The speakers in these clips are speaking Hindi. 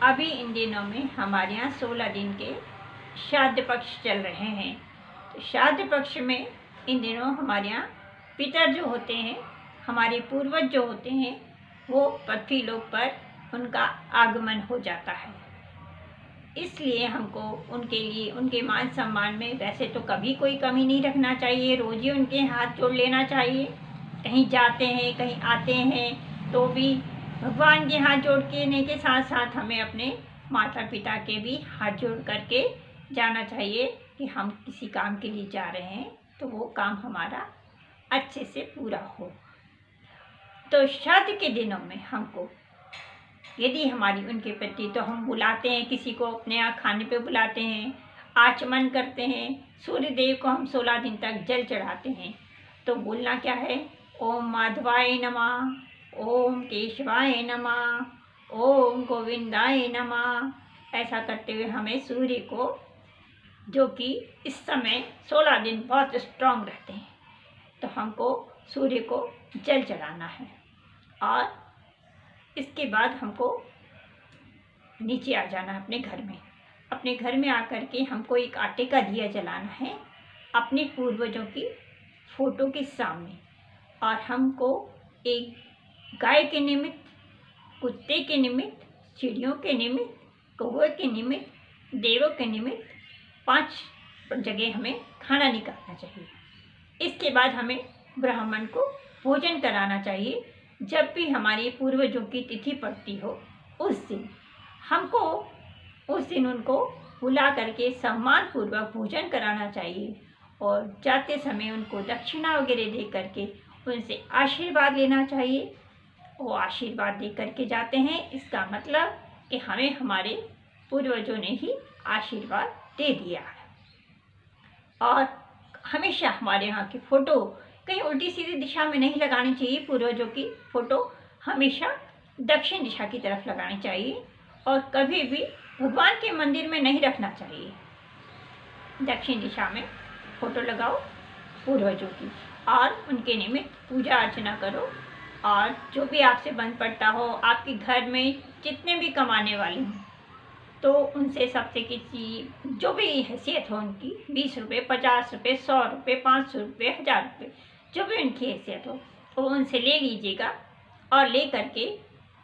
अभी इन दिनों में हमारे यहाँ 16 दिन के श्राद्ध पक्ष चल रहे हैं। तो श्राद्ध पक्ष में इन दिनों हमारे यहाँ पितर जो होते हैं, हमारे पूर्वज जो होते हैं, वो पृथ्वी लोक पर उनका आगमन हो जाता है। इसलिए हमको उनके लिए, उनके मान सम्मान में वैसे तो कभी कोई कमी नहीं रखना चाहिए, रोज़ ही उनके हाथ जोड़ लेना चाहिए। कहीं जाते हैं, कहीं आते हैं तो भी भगवान के हाथ जोड़ के के साथ साथ हमें अपने माता पिता के भी हाथ जोड़ करके जाना चाहिए कि हम किसी काम के लिए जा रहे हैं तो वो काम हमारा अच्छे से पूरा हो। तो श्राद्ध के दिनों में हमको यदि हमारी उनके प्रति, तो हम बुलाते हैं किसी को, अपने यहाँ खाने पे बुलाते हैं, आचमन करते हैं, सूर्य देव को हम 16 दिन तक जल चढ़ाते हैं। तो बोलना क्या है? ओम माधवाय नमः, ओम केशवाय नमः, ओम गोविंदाय नमः। ऐसा करते हुए हमें सूर्य को, जो कि इस समय 16 दिन बहुत स्ट्रांग रहते हैं, तो हमको सूर्य को जल चढ़ाना है। और इसके बाद हमको नीचे आ जाना है अपने घर में। अपने घर में आकर के हमको एक आटे का दिया जलाना है अपने पूर्वजों की फ़ोटो के सामने। और हमको एक गाय के निमित्त, कुत्ते के निमित्त, चिड़ियों के निमित्त, कौवे के निमित्त, देवों के निमित्त 5 जगह हमें खाना निकालना चाहिए। इसके बाद हमें ब्राह्मण को भोजन कराना चाहिए। जब भी हमारे पूर्वजों की तिथि पड़ती हो उस दिन हमको, उस दिन उनको बुला करके सम्मानपूर्वक भोजन कराना चाहिए। और जाते समय उनको दक्षिणा वगैरह दे करके उनसे आशीर्वाद लेना चाहिए। वो आशीर्वाद दे करके जाते हैं, इसका मतलब कि हमें हमारे पूर्वजों ने ही आशीर्वाद दे दिया है। और हमेशा हमारे यहाँ की फ़ोटो कहीं उल्टी सीधी दिशा में नहीं लगानी चाहिए। पूर्वजों की फ़ोटो हमेशा दक्षिण दिशा की तरफ लगानी चाहिए और कभी भी भगवान के मंदिर में नहीं रखना चाहिए। दक्षिण दिशा में फ़ोटो लगाओ पूर्वजों की और उनके निमित्त पूजा अर्चना करो। और जो भी आपसे बन पड़ता हो, आपके घर में जितने भी कमाने वाले हों, तो उनसे सबसे किसी, जो भी हैसियत हो उनकी, 20 रुपये, 50 रुपये, 100 रुपये, 500 रुपये, 1000 रुपये, जो भी उनकी हैसियत हो, तो उनसे ले लीजिएगा। और ले करके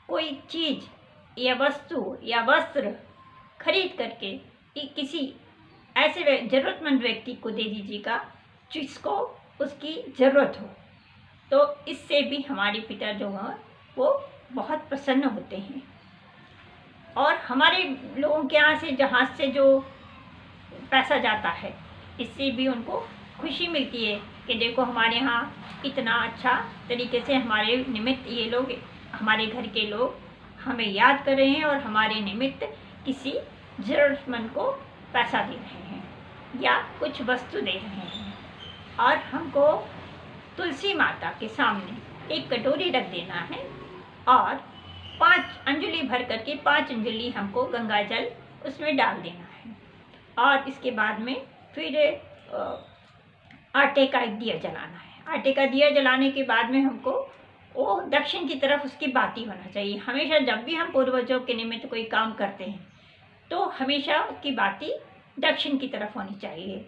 कोई चीज़ या वस्तु या वस्त्र खरीद करके किसी ऐसे ज़रूरतमंद व्यक्ति को दे दीजिएगा जिसको उसकी ज़रूरत हो। तो इससे भी हमारे पिता जो हैं वो बहुत प्रसन्न होते हैं। और हमारे लोगों के यहाँ से, जहाँ से जो पैसा जाता है, इससे भी उनको खुशी मिलती है कि देखो हमारे यहाँ इतना अच्छा तरीके से हमारे निमित्त ये लोग, हमारे घर के लोग हमें याद कर रहे हैं और हमारे निमित्त किसी ज़रूरतमंद को पैसा दे रहे हैं या कुछ वस्तु दे रहे हैं। और हमको तुलसी माता के सामने एक कटोरी रख देना है और 5 अंजलि भर करके 5 अंजलि हमको गंगा जल उसमें डाल देना है। और इसके बाद में फिर आटे का एक दिया जलाना है। आटे का दिया जलाने के बाद में हमको वो दक्षिण की तरफ उसकी बाती होना चाहिए। हमेशा जब भी हम पूर्वजों के निमित्त कोई काम करते हैं तो हमेशा उसकी बाती दक्षिण की तरफ होनी चाहिए।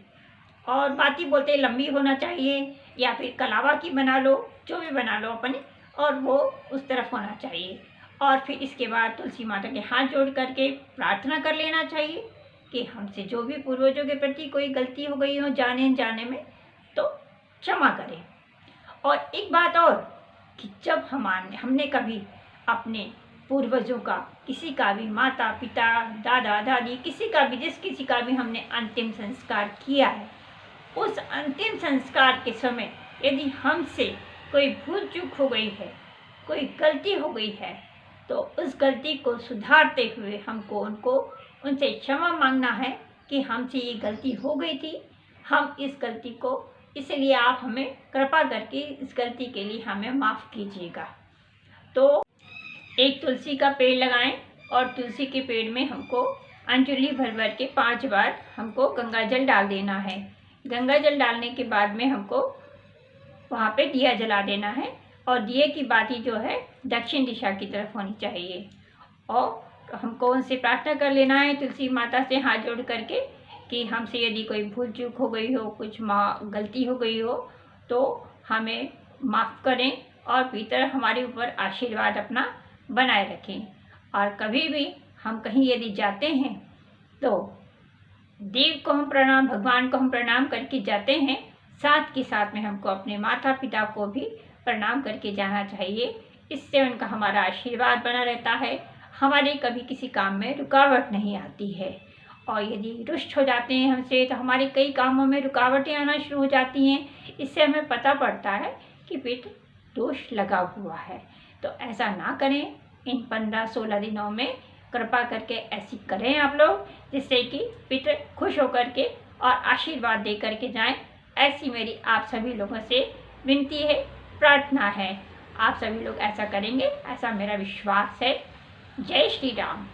और बाती बोलते लंबी होना चाहिए या फिर कलावा की बना लो, जो भी बना लो अपने, और वो उस तरफ होना चाहिए। और फिर इसके बाद तुलसी माता के हाथ जोड़ करके प्रार्थना कर लेना चाहिए कि हमसे जो भी पूर्वजों के प्रति कोई गलती हो गई हो जाने जाने में, तो क्षमा करें। और एक बात और कि जब हमने कभी अपने पूर्वजों का, किसी का भी, माता पिता, दादा दादी, किसी का भी, किसी का भी हमने अंतिम संस्कार किया है, उस अंतिम संस्कार के समय यदि हमसे कोई भूल चूक हो गई है, कोई गलती हो गई है, तो उस गलती को सुधारते हुए हमको उनसे क्षमा मांगना है कि हमसे ये गलती हो गई थी, हम इस गलती को, इसलिए आप हमें कृपा करके इस गलती के लिए हमें माफ़ कीजिएगा। तो एक तुलसी का पेड़ लगाएं और तुलसी के पेड़ में हमको अंजलि भर भर के 5 बार हमको गंगा जल डाल देना है। गंगा जल डालने के बाद में हमको वहाँ पे दिया जला देना है और दिए की बाती जो है दक्षिण दिशा की तरफ होनी चाहिए। और हमको उनसे प्रार्थना कर लेना है तुलसी माता से हाथ जोड़ करके कि हमसे यदि कोई भूल चूक हो गई हो, कुछ गलती हो गई हो तो हमें माफ़ करें और भीतर हमारे ऊपर आशीर्वाद अपना बनाए रखें। और कभी भी हम कहीं यदि जाते हैं तो देव को हम प्रणाम, भगवान को हम प्रणाम करके जाते हैं, साथ के साथ में हमको अपने माता पिता को भी प्रणाम करके जाना चाहिए। इससे उनका हमारा आशीर्वाद बना रहता है, हमारे कभी किसी काम में रुकावट नहीं आती है। और यदि रुष्ट हो जाते हैं हमसे तो हमारे कई कामों में रुकावटें आना शुरू हो जाती हैं। इससे हमें पता पड़ता है कि पितृ दोष लगा हुआ है। तो ऐसा ना करें। इन 15-16 दिनों में कृपा करके ऐसी करें आप लोग, जिससे कि पितृ खुश होकर के और आशीर्वाद दे करके जाएं। ऐसी मेरी आप सभी लोगों से विनती है, प्रार्थना है। आप सभी लोग ऐसा करेंगे, ऐसा मेरा विश्वास है। जय श्री राम।